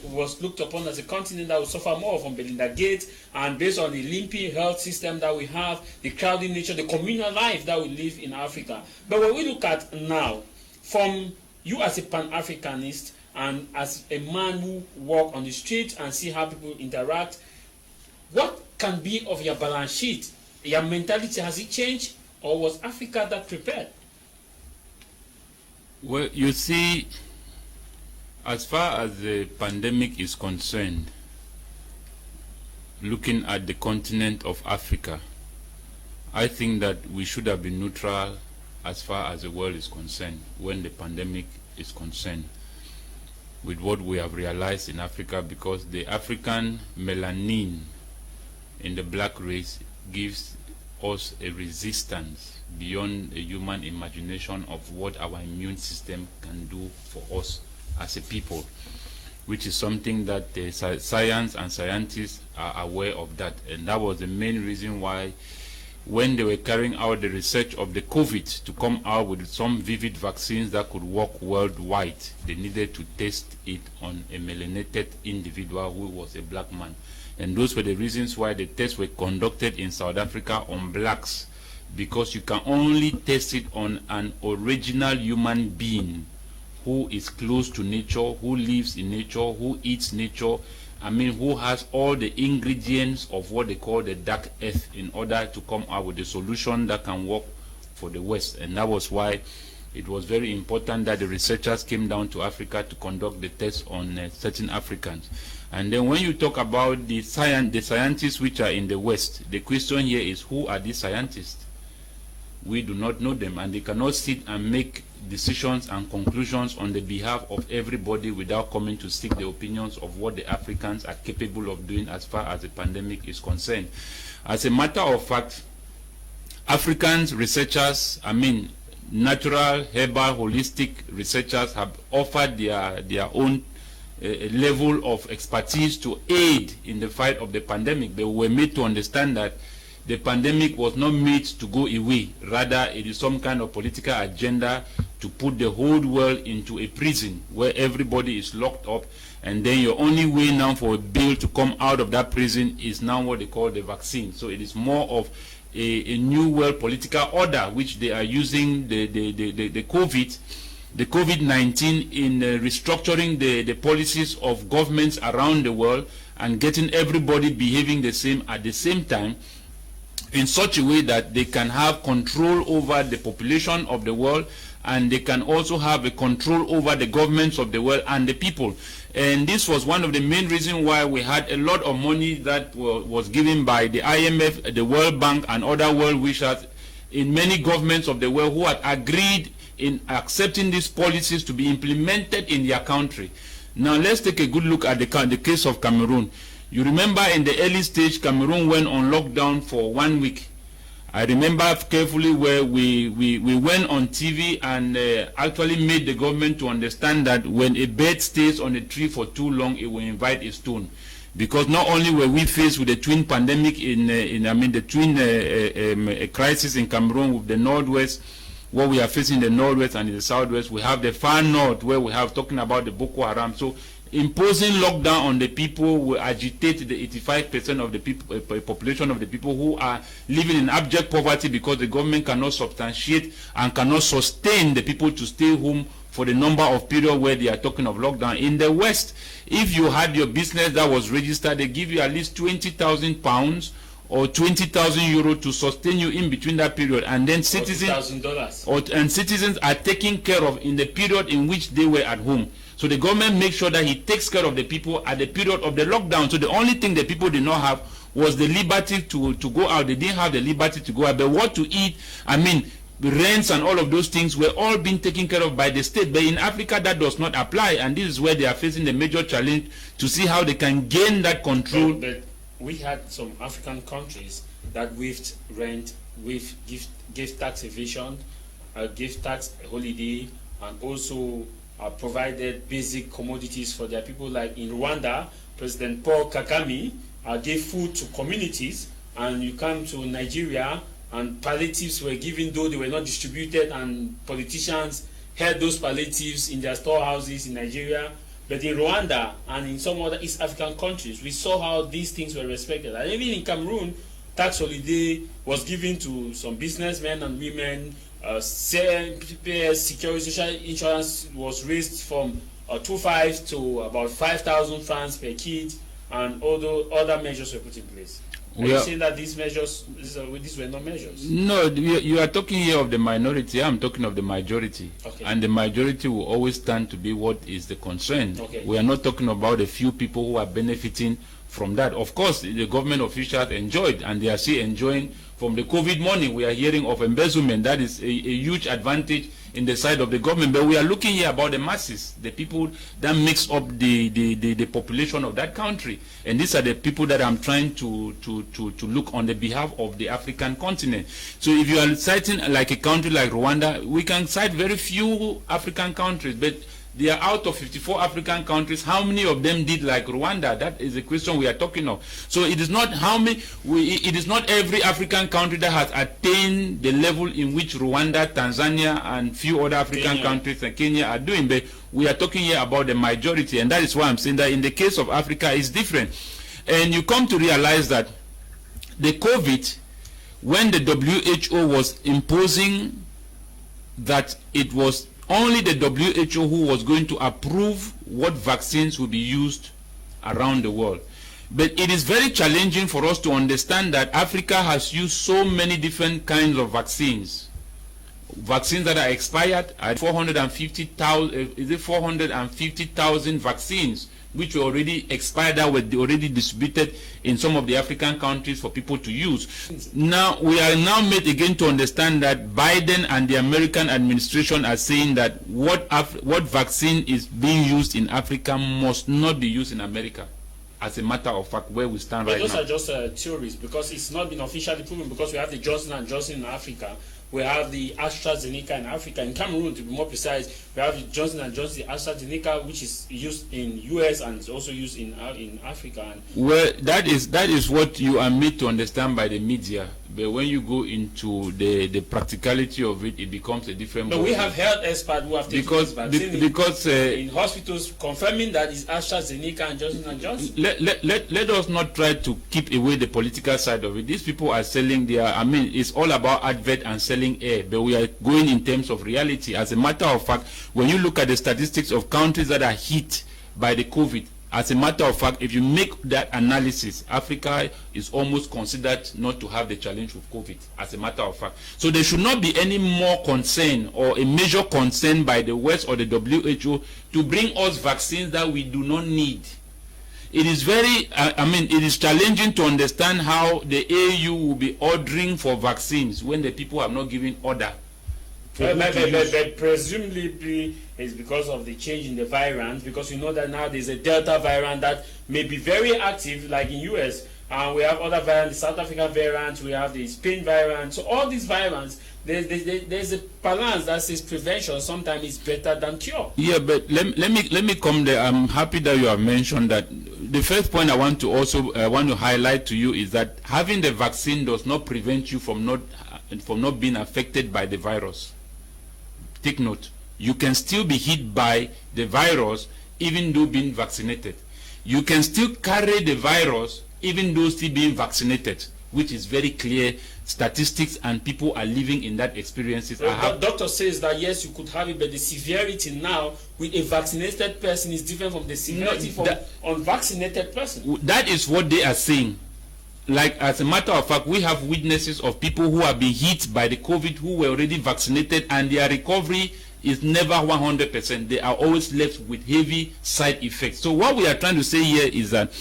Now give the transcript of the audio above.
was looked upon as a continent that would suffer more from Belinda Gates, and based on the limping health system that we have, the crowded nature, the communal life that we live in Africa. But when we look at now, from you as a Pan-Africanist and as a man who walk on the street and see how people interact, what can be of your balance sheet? Your mentality, has it changed, or was Africa that prepared? Well, you see, as far as the pandemic is concerned, looking at the continent of Africa, I think that we should have been neutral as far as the world is concerned when the pandemic is concerned, with what we have realized in Africa, because the African melanin in the black race gives us a resistance beyond the human imagination of what our immune system can do for us as a people, which is something that the science and scientists are aware of that. And that was the main reason why, when they were carrying out the research of the COVID to come out with some vivid vaccines that could work worldwide, they needed to test it on a melanated individual who was a black man. And those were the reasons why the tests were conducted in South Africa on blacks, because you can only test it on an original human being who is close to nature, who lives in nature, who eats nature, who has all the ingredients of what they call the dark earth, in order to come out with a solution that can work for the West. And that was why it was very important that the researchers came down to Africa to conduct the tests on certain Africans. And then when you talk about the scientists which are in the West, the question here is, who are these scientists? We do not know them, and they cannot sit and make decisions and conclusions on the behalf of everybody without coming to seek the opinions of what the Africans are capable of doing as far as the pandemic is concerned. As a matter of fact, Africans researchers, natural, herbal, holistic researchers have offered their own level of expertise to aid in the fight of the pandemic. They were made to understand that the pandemic was not made to go away. Rather, it is some kind of political agenda to put the whole world into a prison where everybody is locked up, and then your only way now for a bill to come out of that prison is now what they call the vaccine. So it is more of a new world political order, which they are using the COVID-19 in restructuring the policies of governments around the world and getting everybody behaving the same at the same time, in such a way that they can have control over the population of the world, and they can also have a control over the governments of the world and the people. And this was one of the main reasons why we had a lot of money that was given by the IMF, the World Bank, and other world wishers in many governments of the world who had agreed in accepting these policies to be implemented in their country. Now let's take a good look at the case of Cameroon. You remember in the early stage, Cameroon went on lockdown for 1 week. I remember carefully where we went on TV and actually made the government to understand that when a bird stays on a tree for too long, it will invite a stone. Because not only were we faced with the twin pandemic the twin crisis in Cameroon with the Northwest, what we are facing in the Northwest and in the Southwest, we have the far North where we have talking about the Boko Haram. So imposing lockdown on the people will agitate the 85% of the people, population of the people who are living in abject poverty, because the government cannot substantiate and cannot sustain the people to stay home for the number of period where they are talking of lockdown. In the West, if you had your business that was registered, they give you at least £20,000 or 20,000 euro to sustain you in between that period, and then citizens are taken care of in the period in which they were at home. So the government makes sure that he takes care of the people at the period of the lockdown. So the only thing the people did not have was the liberty to go out. They didn't have the liberty to go out. But what to eat, rents and all of those things were all being taken care of by the state. But in Africa, that does not apply. And this is where they are facing the major challenge to see how they can gain that control. But we had some African countries that waived rent, gave tax evasion, gave tax holiday, and also provided basic commodities for their people. Like in Rwanda, President Paul Kagame gave food to communities, and you come to Nigeria and palliatives were given, though they were not distributed, and politicians held those palliatives in their storehouses in Nigeria. But in Rwanda and in some other East African countries, we saw how these things were respected. And even in Cameroon, tax holiday was given to some businessmen and women. Security social insurance was raised from 2,500 to about 5,000 francs per kid, and although other measures were put in place. Are you saying that these measures, these were not measures? No, you are talking here of the minority. I'm talking of the majority. Okay. And the majority will always stand to be what is the concern. Okay. We are not talking about a few people who are benefiting from that. Of course, the government officials enjoyed, and they are still enjoying from the COVID money. We are hearing of embezzlement. That is a huge advantage in the side of the government. But we are looking here about the masses, the people that makes up the population of that country. And these are the people that I'm trying to look on the behalf of the African continent. So if you are citing like a country like Rwanda, we can cite very few African countries, but they are out of 54 African countries. How many of them did like Rwanda? That is the question we are talking of. So it is not how many. It is not every African country that has attained the level in which Rwanda, Tanzania, and few other African countries and Kenya are doing. But we are talking here about the majority, and that is why I'm saying that in the case of Africa, it's different. And you come to realize that the COVID, when the WHO was imposing that it was only the WHO who was going to approve what vaccines will be used around the world. But it is very challenging for us to understand that Africa has used so many different kinds of vaccines. Vaccines that are expired at 450,000 vaccines which were already expired, that were already distributed in some of the African countries for people to use. Now, we are now made again to understand that Biden and the American administration are saying that what vaccine is being used in Africa must not be used in America. As a matter of fact, where we stand right now. Those are just theories, because it's not been officially proven, because we have the Johnson & Johnson in Africa. We have the AstraZeneca in Africa. In Cameroon, to be more precise, we have the Johnson & Johnson, the AstraZeneca, which is used in US and is also used in Africa. Well, that is what you are made to understand by the media. But when you go into the practicality of it, it becomes a different. But we have health experts who have taken this vaccine in hospitals confirming that it's AstraZeneca and Johnson & Johnson. Let us not try to keep away the political side of it. These people are selling their. I mean, it's all about advert and selling air. But we are going in terms of reality. As a matter of fact, when you look at the statistics of countries that are hit by the COVID, as a matter of fact, if you make that analysis, Africa is almost considered not to have the challenge with COVID, as a matter of fact. So there should not be any more concern or a major concern by the West or the WHO to bring us vaccines that we do not need. It is very, it is challenging to understand how the AU will be ordering for vaccines when the people have not given order. But presumably it's because of the change in the variant, because we know that now there's a Delta variant that may be very active, like in US, and we have other variants, the South African variant, we have the Spain variant. So all these variants, there's a balance that says prevention sometimes is better than cure. Yeah, but let me come there. I'm happy that you have mentioned that. The first point I want to also want to highlight to you is that having the vaccine does not prevent you from not being affected by the virus. Take note, you can still be hit by the virus even though being vaccinated. You can still carry the virus even though still being vaccinated, which is very clear statistics, and people are living in that experiences. The doctor says that yes, you could have it, but the severity now with a vaccinated person is different from the severity from unvaccinated person. That is what they are saying. Like, as a matter of fact, we have witnesses of people who have been hit by the COVID who were already vaccinated, and their recovery is never 100%. They are always left with heavy side effects. So what we are trying to say here is that